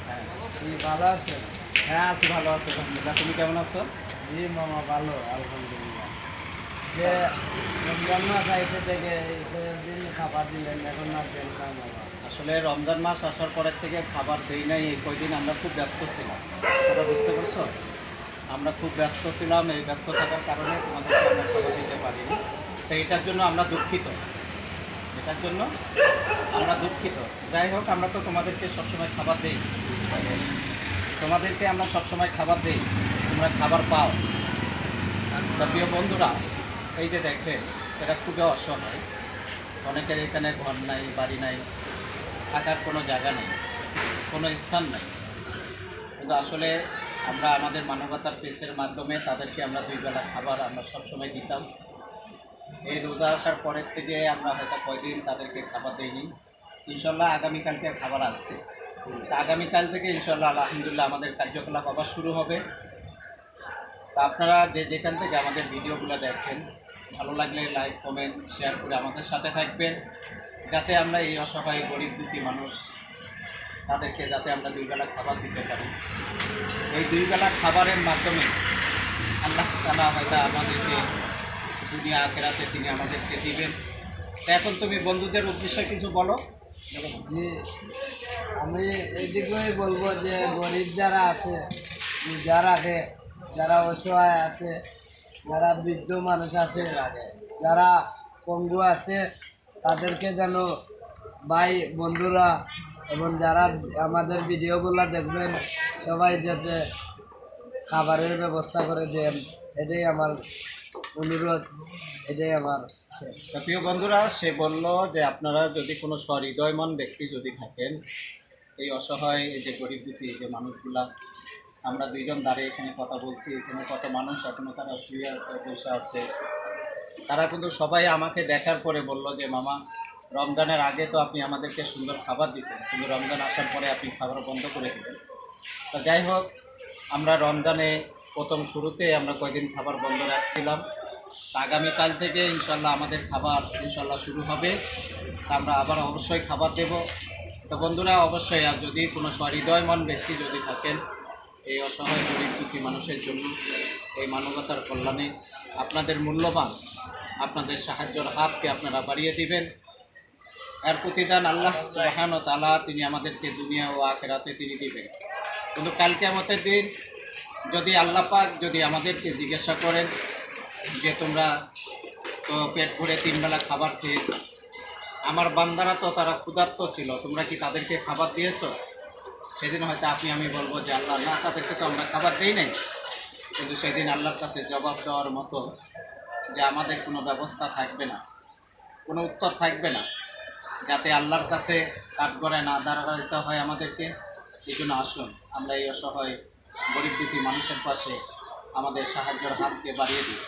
হ্যাঁ জি ভালো আছেন? হ্যাঁ আছি, ভালো আছি আলহামদুলিল্লাহ। তুমি কেমন আছো? জি মামা ভালো আলহামদুলিল্লাহ। যে রমজান মাস আইসে থেকে এই কয়েকদিন খাবার দিলেন, এখন আর দেন না মামা। আসলে রমজান মাস আসার পরের থেকে খাবার দেই নাই। এই কয়দিন আমরা খুব ব্যস্ত ছিলাম, কথা বুঝতে পারছো? আমরা খুব ব্যস্ত ছিলাম, এই ব্যস্ত থাকার কারণে তোমাদেরকে আমরা খাবার দিতে পারিনি। তো এটার জন্য আমরা দুঃখিত, এটার জন্য আমরা দুঃখিত। যাই হোক, আমরা তো তোমাদেরকে সবসময় খাবার দেই, তোমাদেরকে আমরা সবসময় খাবার দেই, তোমরা খাবার পাও। তা প্রিয় বন্ধুরা, এই যে দেখেন, এরা খুবই অসহায়। অনেকের এখানে ঘর নাই, বাড়ি নাই, থাকার কোনো জায়গা নেই, কোনো স্থান নেই। কিন্তু আসলে আমরা আমাদের মানবতার পেসের মাধ্যমে তাদেরকে আমরা 2 বেলা খাবার আমরা সবসময় দিতাম। এই রোজা আসার পরের থেকে আমরা হয়তো কয়দিন তাদেরকে খাবার দিইনি। ইনশাল্লাহ আগামীকালকে খাবার আসবে। তা আগামীকাল থেকে ইনশাল্লাহ আলহামদুলিল্লাহ আমাদের কার্যকলাপ আবার শুরু হবে। তা আপনারা যে যেখান থেকে আমাদের ভিডিওগুলো দেখেন, ভালো লাগলে লাইক কমেন্ট শেয়ার করে আমাদের সাথে থাকবেন, যাতে আমরা এই অসহায় গরিব দুঃখী মানুষ তাদেরকে যাতে আমরা 2 বেলা খাবার দিতে পারি। এই 2 বেলা খাবারের মাধ্যমে আল্লাহ তাআলা হয়তো আমাদেরকে দুনিয়া আখিরাতে তিনি আমাদেরকে দিবেন। তো এখন তুমি বন্ধুদের উদ্দেশ্যে কিছু বলো। জি আমি এইদিকেই বলবো যে গরিব যারা আছে, যারা অসহায় আছে, যারা বৃদ্ধ মানুষ আছে, যারা পঙ্গু আছে, তাদেরকে যেন ভাই বন্ধুরা এবং যারা আমাদের ভিডিওগুলো দেখবেন সবাই যাতে খাবারের ব্যবস্থা করে দেন, এটাই আমার অনুরোধ, এটাই আমার শেষ। তো প্রিয় বন্ধুরা, সে বলল যে আপনারা যদি কোনো সহৃদয়মান ব্যক্তি যদি থাকেন, এই অসহায় এই যে গরিব দুঃখী এই যে মানুষগুলা, আমরা 2 জন দাঁড়িয়ে এখানে কথা বলছি, এখানে কত মানুষ এখনও তারা শুয়ে বসে আছে। তারা কিন্তু সবাই আমাকে দেখার পরে বলল যে মামা, রমজানের আগে তো আপনি আমাদেরকে সুন্দর খাবার দিতেন, কিন্তু রমজান আসার পরে আপনি খাবার বন্ধ করে দিলেন। তো যাই হোক, আমরা রমজানে প্রথম শুরুতে আমরা কয়েকদিন খাবার বন্ধ রাখছিলাম। তা আগামীকাল থেকে ইনশাল্লাহ আমাদের খাবার ইনশাল্লাহ শুরু হবে। তা আমরা আবার অবশ্যই খাবার দেব। তো বন্ধুরা, অবশ্যই আর যদি কোনো সহৃদয়মান ব্যক্তি যদি থাকেন এই অসহায় গরিব দুঃখী মানুষের জন্য, এই মানবতার কল্যাণে আপনাদের মূল্যবান আপনাদের সাহায্যের হাতকে আপনারা বাড়িয়ে দিবেন। এর প্রতিদান আল্লাহ সুবহানাহু ওয়া তাআলা তিনি আমাদেরকে দুনিয়া ও আখিরাতে তিনি দিবেন। কিন্তু কাল কিয়ামতের দিন যদি আল্লাহ পাক যদি আমাদেরকে জিজ্ঞাসা করেন যে তোমরা তো পেট ভরে 3 বেলা খাবার খেয়েছো, আমার বান্দারা তো তারা ক্ষুধার্ত ছিল, তোমরা কি তাদেরকে খাবার দিয়েছো? সেদিন হয়তো আমি বলবো যে আল্লাহ না, তাদেরকে তো আমরা খাবার দেই নাই। কিন্তু সেদিন আল্লাহর কাছে জবাব দেওয়ার মতো যে আমাদের কোনো ব্যবস্থা থাকবে না, কোনো উত্তর থাকবে না, যাতে আল্লাহর কাছে কাঠগড়ায় না দাঁড়াতে হয় আমাদেরকে। এই জন্য আসুন আমরা এই অসহায় গরিব দুঃখী মানুষের পাশে আমাদের সাহায্যের হাতকে বাড়িয়ে দিই।